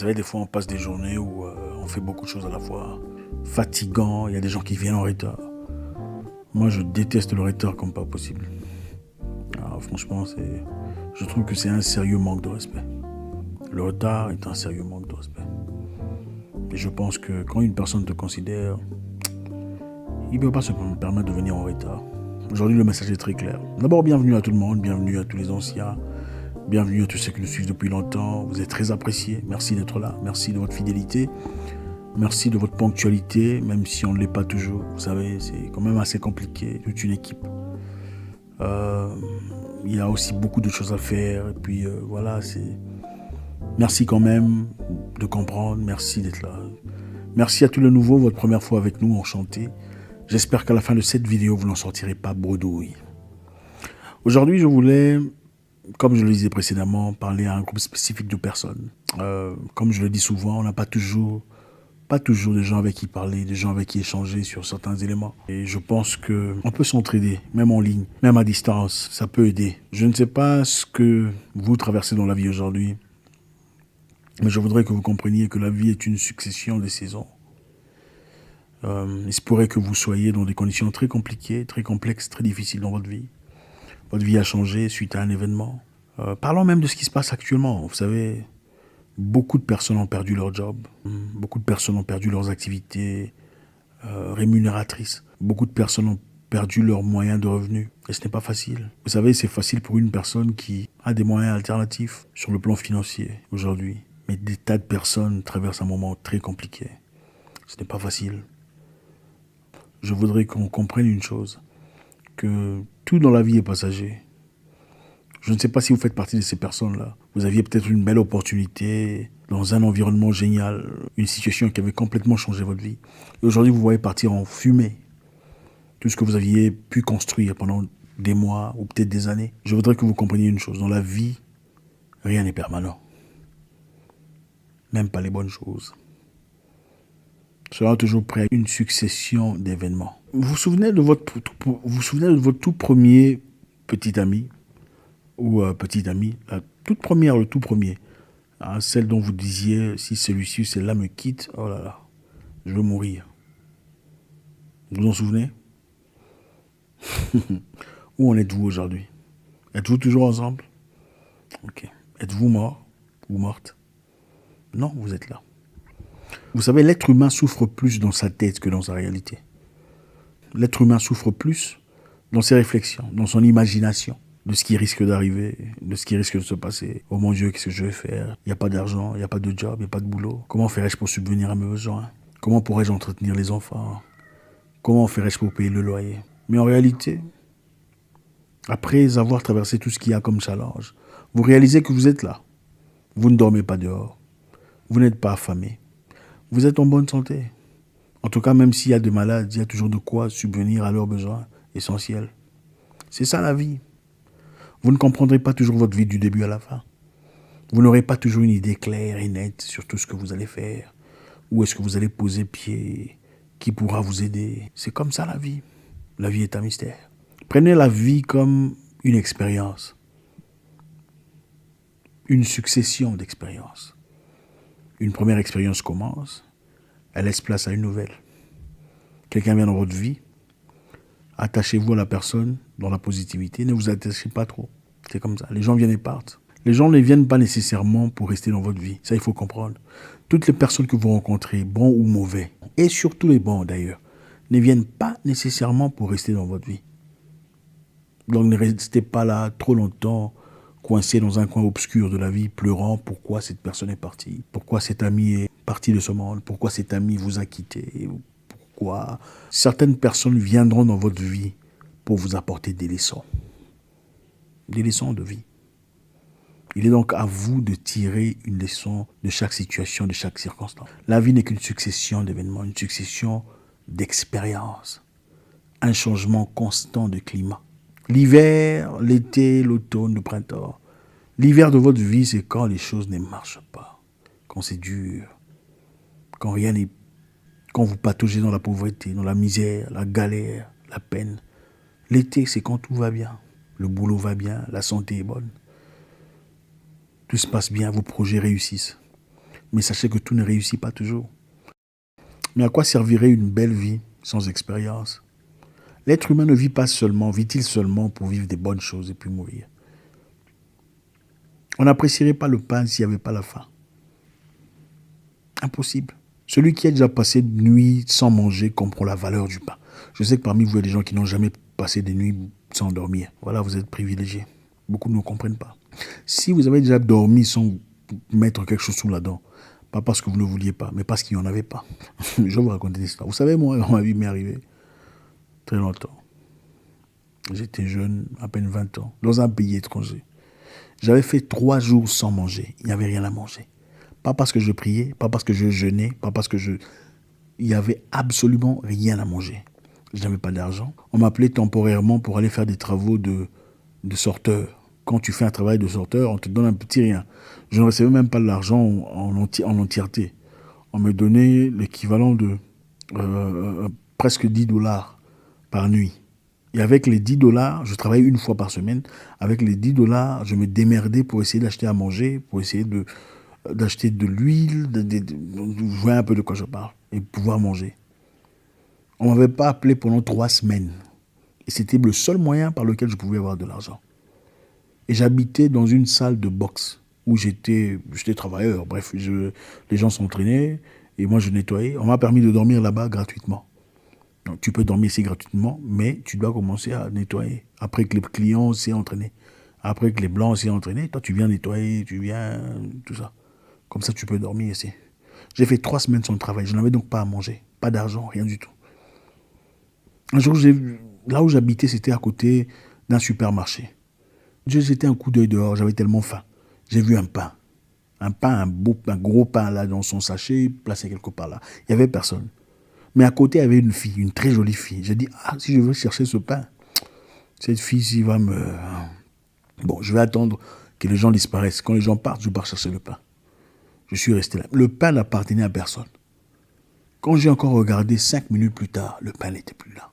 savez, des fois, on passe des journées où on fait beaucoup de choses à la fois. Fatigant, il y a des gens qui viennent en retard. Moi, je déteste le retard comme pas possible. Alors, franchement, je trouve que c'est un sérieux manque de respect. Le retard est un sérieux manque de respect. Et je pense que quand une personne te considère, il ne peut pas se permettre de venir en retard. Aujourd'hui, le message est très clair. D'abord, bienvenue à tout le monde, bienvenue à tous les anciens, bienvenue à tous ceux qui nous suivent depuis longtemps. Vous êtes très appréciés. Merci d'être là. Merci de votre fidélité. Merci de votre ponctualité, même si on ne l'est pas toujours. Vous savez, c'est quand même assez compliqué, toute une équipe. Il y a aussi beaucoup de choses à faire. Et puis voilà, merci quand même de comprendre. Merci d'être là. Merci à tous les nouveaux, votre première fois avec nous, enchanté. J'espère qu'à la fin de cette vidéo, vous n'en sortirez pas bredouille. Aujourd'hui, je voulais, comme je le disais précédemment, parler à un groupe spécifique de personnes. Comme je le dis souvent, on n'a pas toujours des gens avec qui parler, des gens avec qui échanger sur certains éléments. Et je pense qu'on peut s'entraider, même en ligne, même à distance, ça peut aider. Je ne sais pas ce que vous traversez dans la vie aujourd'hui, mais je voudrais que vous compreniez que la vie est une succession de saisons. Il se pourrait que vous soyez dans des conditions très compliquées, très complexes, très difficiles dans votre vie. Votre vie a changé suite à un événement. Parlons même de ce qui se passe actuellement. Vous savez, beaucoup de personnes ont perdu leur job. Beaucoup de personnes ont perdu leurs activités rémunératrices. Beaucoup de personnes ont perdu leurs moyens de revenus. Et ce n'est pas facile. Vous savez, c'est facile pour une personne qui a des moyens alternatifs sur le plan financier aujourd'hui. Mais des tas de personnes traversent un moment très compliqué. Ce n'est pas facile. Je voudrais qu'on comprenne une chose, que tout dans la vie est passager. Je ne sais pas si vous faites partie de ces personnes-là. Vous aviez peut-être une belle opportunité dans un environnement génial, une situation qui avait complètement changé votre vie. Et aujourd'hui, vous voyez partir en fumée tout ce que vous aviez pu construire pendant des mois ou peut-être des années. Je voudrais que vous compreniez une chose. Dans la vie, rien n'est permanent. Même pas les bonnes choses. Sera toujours prêt à une succession d'événements. Vous vous souvenez de votre tout premier petit ami ou petite amie, la toute première, le tout premier, hein, celle dont vous disiez, si celui-ci ou celle-là me quitte, oh là là, je veux mourir. Vous vous en souvenez? Où en êtes-vous aujourd'hui? Êtes-vous toujours ensemble? Ok. Êtes-vous mort ou morte? Non, vous êtes là. Vous savez, l'être humain souffre plus dans sa tête que dans sa réalité. L'être humain souffre plus dans ses réflexions, dans son imagination, de ce qui risque d'arriver, de ce qui risque de se passer. Oh mon Dieu, qu'est-ce que je vais faire? Il n'y a pas d'argent, il n'y a pas de job, il n'y a pas de boulot. Comment ferais-je pour subvenir à mes besoins? Comment pourrais-je entretenir les enfants? Comment ferais-je pour payer le loyer? Mais en réalité, après avoir traversé tout ce qu'il y a comme challenge, vous réalisez que vous êtes là. Vous ne dormez pas dehors. Vous n'êtes pas affamé. Vous êtes en bonne santé. En tout cas, même s'il y a des malades, il y a toujours de quoi subvenir à leurs besoins essentiels. C'est ça la vie. Vous ne comprendrez pas toujours votre vie du début à la fin. Vous n'aurez pas toujours une idée claire et nette sur tout ce que vous allez faire. Où est-ce que vous allez poser pied? Qui pourra vous aider? C'est comme ça la vie. La vie est un mystère. Prenez la vie comme une expérience. Une succession d'expériences. Une première expérience commence, elle laisse place à une nouvelle. Quelqu'un vient dans votre vie, attachez-vous à la personne dans la positivité, ne vous attachez pas trop. C'est comme ça, les gens viennent et partent. Les gens ne viennent pas nécessairement pour rester dans votre vie, ça il faut comprendre. Toutes les personnes que vous rencontrez, bons ou mauvais, et surtout les bons d'ailleurs, ne viennent pas nécessairement pour rester dans votre vie. Donc ne restez pas là trop longtemps, coincé dans un coin obscur de la vie, pleurant pourquoi cette personne est partie, pourquoi cet ami est parti de ce monde, pourquoi cet ami vous a quitté, pourquoi certaines personnes viendront dans votre vie pour vous apporter des leçons de vie. Il est donc à vous de tirer une leçon de chaque situation, de chaque circonstance. La vie n'est qu'une succession d'événements, une succession d'expériences, un changement constant de climat. L'hiver, l'été, l'automne, le printemps. L'hiver de votre vie, c'est quand les choses ne marchent pas, quand c'est dur, quand vous pataugez dans la pauvreté, dans la misère, la galère, la peine. L'été, c'est quand tout va bien, le boulot va bien, la santé est bonne. Tout se passe bien, vos projets réussissent. Mais sachez que tout ne réussit pas toujours. Mais à quoi servirait une belle vie sans expérience? L'être humain ne vit pas seulement, vit-il seulement pour vivre des bonnes choses et puis mourir? On n'apprécierait pas le pain s'il n'y avait pas la faim. Impossible. Celui qui a déjà passé de nuit sans manger comprend la valeur du pain. Je sais que parmi vous, il y a des gens qui n'ont jamais passé des nuits sans dormir. Voilà, vous êtes privilégiés. Beaucoup ne comprennent pas. Si vous avez déjà dormi sans mettre quelque chose sous la dent, pas parce que vous ne vouliez pas, mais parce qu'il n'y en avait pas. Je vais vous raconter une histoire. Vous savez, moi, ma vie m'est arrivée très longtemps. J'étais jeune, à peine 20 ans, dans un pays étranger. J'avais fait 3 jours sans manger. Il n'y avait rien à manger. Pas parce que je priais, pas parce que je jeûnais, pas parce que je... Il n'y avait absolument rien à manger. Je n'avais pas d'argent. On m'appelait temporairement pour aller faire des travaux de sorteur. Quand tu fais un travail de sorteur, on te donne un petit rien. Je ne recevais même pas de l'argent en entièreté. On me donnait l'équivalent de presque $10 par nuit. Et avec les $10, je travaillais une fois par semaine. Avec les $10, je me démerdais pour essayer d'acheter à manger, pour essayer d'acheter de l'huile, vous voyez un peu de quoi je parle, et pouvoir manger. On ne m'avait pas appelé pendant 3 semaines. Et c'était le seul moyen par lequel je pouvais avoir de l'argent. Et j'habitais dans une salle de boxe où j'étais travailleur. Bref, les gens s'entraînaient et moi je nettoyais. On m'a permis de dormir là-bas gratuitement. Donc, tu peux dormir ici gratuitement, mais tu dois commencer à nettoyer. Après que les clients s'est entraîné, après que les blancs s'est entraîné, toi tu viens nettoyer, tu viens tout ça. Comme ça tu peux dormir ici. J'ai fait 3 semaines sans travail. Je n'avais donc pas à manger, pas d'argent, rien du tout. Un jour, là où j'habitais, c'était à côté d'un supermarché. J'ai jeté un coup d'œil dehors, j'avais tellement faim. J'ai vu un pain. Un gros pain là dans son sachet, placé quelque part là. Il n'y avait personne. Mais à côté, il y avait une fille, une très jolie fille. J'ai dit, si je veux chercher ce pain, cette fille-ci va me... Bon, je vais attendre que les gens disparaissent. Quand les gens partent, je pars chercher le pain. Je suis resté là. Le pain n'appartenait à personne. Quand j'ai encore regardé 5 minutes plus tard, le pain n'était plus là.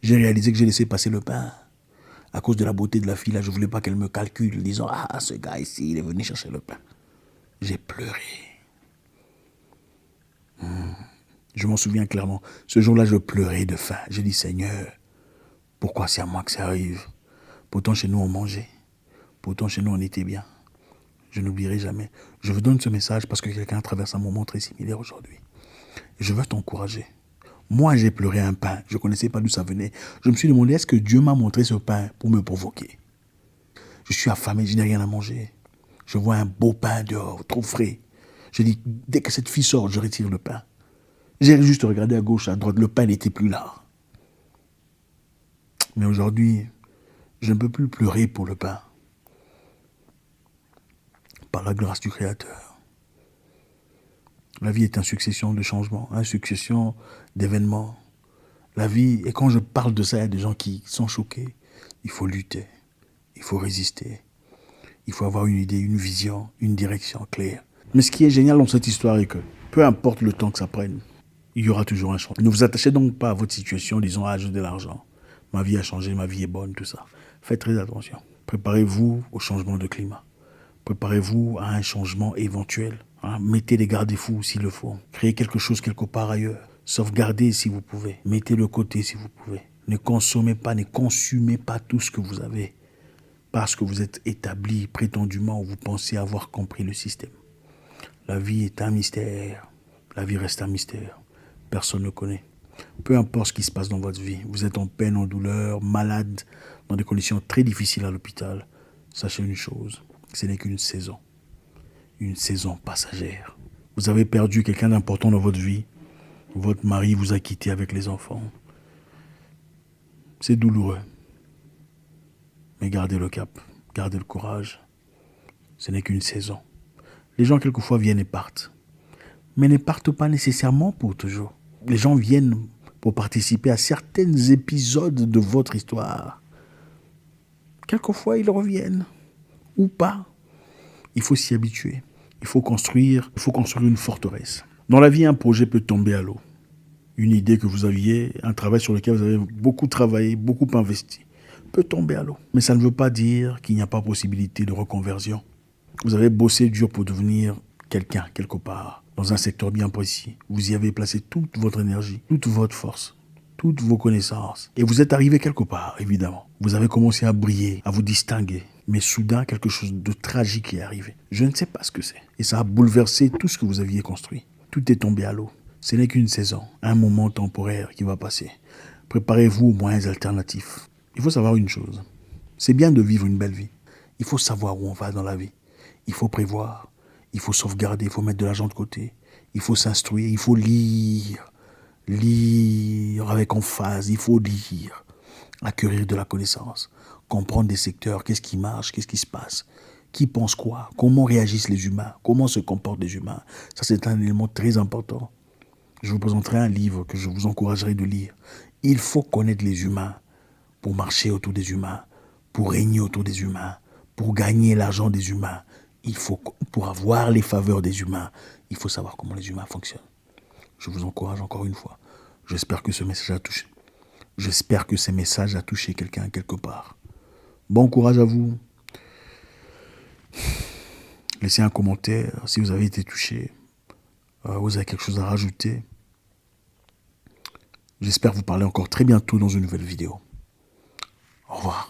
J'ai réalisé que j'ai laissé passer le pain. À cause de la beauté de la fille, là, je ne voulais pas qu'elle me calcule, disant, ce gars ici, il est venu chercher le pain. J'ai pleuré. Je m'en souviens clairement. Ce jour-là, je pleurais de faim. J'ai dit, Seigneur, pourquoi c'est à moi que ça arrive? Pourtant, chez nous, on mangeait. Pourtant, chez nous, on était bien. Je n'oublierai jamais. Je vous donne ce message parce que quelqu'un traverse un moment très similaire aujourd'hui. Et je veux t'encourager. Moi, j'ai pleuré un pain. Je ne connaissais pas d'où ça venait. Je me suis demandé, est-ce que Dieu m'a montré ce pain pour me provoquer? Je suis affamé, je n'ai rien à manger. Je vois un beau pain dehors, trop frais. Je dis, dès que cette fille sort, je retire le pain. J'ai juste regardé à gauche, à droite, le pain n'était plus là. Mais aujourd'hui, je ne peux plus pleurer pour le pain. Par la grâce du Créateur. La vie est une succession de changements, une succession d'événements. La vie, et quand je parle de ça, il y a des gens qui sont choqués. Il faut lutter, il faut résister, il faut avoir une idée, une vision, une direction claire. Mais ce qui est génial dans cette histoire est que, peu importe le temps que ça prenne, il y aura toujours un changement. Ne vous attachez donc pas à votre situation en disant « j'ai de l'argent, ma vie a changé, ma vie est bonne », tout ça. Faites très attention. Préparez-vous au changement de climat. Préparez-vous à un changement éventuel. Mettez des garde-fous s'il le faut. Créez quelque chose quelque part ailleurs. Sauvegardez si vous pouvez. Mettez de côté si vous pouvez. Ne consommez pas, ne consumez pas tout ce que vous avez. Parce que vous êtes établi prétendument ou vous pensez avoir compris le système. La vie est un mystère. La vie reste un mystère. Personne ne connaît. Peu importe ce qui se passe dans votre vie, vous êtes en peine, en douleur, malade, dans des conditions très difficiles à l'hôpital. Sachez une chose, ce n'est qu'une saison. Une saison passagère. Vous avez perdu quelqu'un d'important dans votre vie. Votre mari vous a quitté avec les enfants. C'est douloureux. Mais gardez le cap, gardez le courage. Ce n'est qu'une saison. Les gens quelquefois viennent et partent. Mais ne partent pas nécessairement pour toujours. Les gens viennent pour participer à certains épisodes de votre histoire. Quelquefois, ils reviennent. Ou pas. Il faut s'y habituer. Il faut construire une forteresse. Dans la vie, un projet peut tomber à l'eau. Une idée que vous aviez, un travail sur lequel vous avez beaucoup travaillé, beaucoup investi, peut tomber à l'eau. Mais ça ne veut pas dire qu'il n'y a pas possibilité de reconversion. Vous avez bossé dur pour devenir quelqu'un, quelque part, dans un secteur bien précis. Vous y avez placé toute votre énergie, toute votre force, toutes vos connaissances. Et vous êtes arrivé quelque part, évidemment. Vous avez commencé à briller, à vous distinguer. Mais soudain, quelque chose de tragique est arrivé. Je ne sais pas ce que c'est. Et ça a bouleversé tout ce que vous aviez construit. Tout est tombé à l'eau. Ce n'est qu'une saison, un moment temporaire qui va passer. Préparez-vous aux moyens alternatifs. Il faut savoir une chose. C'est bien de vivre une belle vie. Il faut savoir où on va dans la vie. Il faut prévoir. Il faut sauvegarder. Il faut mettre de l'argent de côté. Il faut s'instruire. Il faut lire. Lire avec emphase. Il faut lire. Acquérir de la connaissance. Comprendre des secteurs. Qu'est-ce qui marche? Qu'est-ce qui se passe? Qui pense quoi? Comment réagissent les humains? Comment se comportent les humains? Ça, c'est un élément très important. Je vous présenterai un livre que je vous encouragerai de lire. Il faut connaître les humains pour marcher autour des humains, pour régner autour des humains, pour gagner l'argent des humains. Pour avoir les faveurs des humains, il faut savoir comment les humains fonctionnent. Je vous encourage encore une fois. J'espère que ce message a touché. J'espère que ces messages a touché quelqu'un quelque part. Bon courage à vous. Laissez un commentaire si vous avez été touché. Vous avez quelque chose à rajouter. J'espère vous parler encore très bientôt dans une nouvelle vidéo. Au revoir.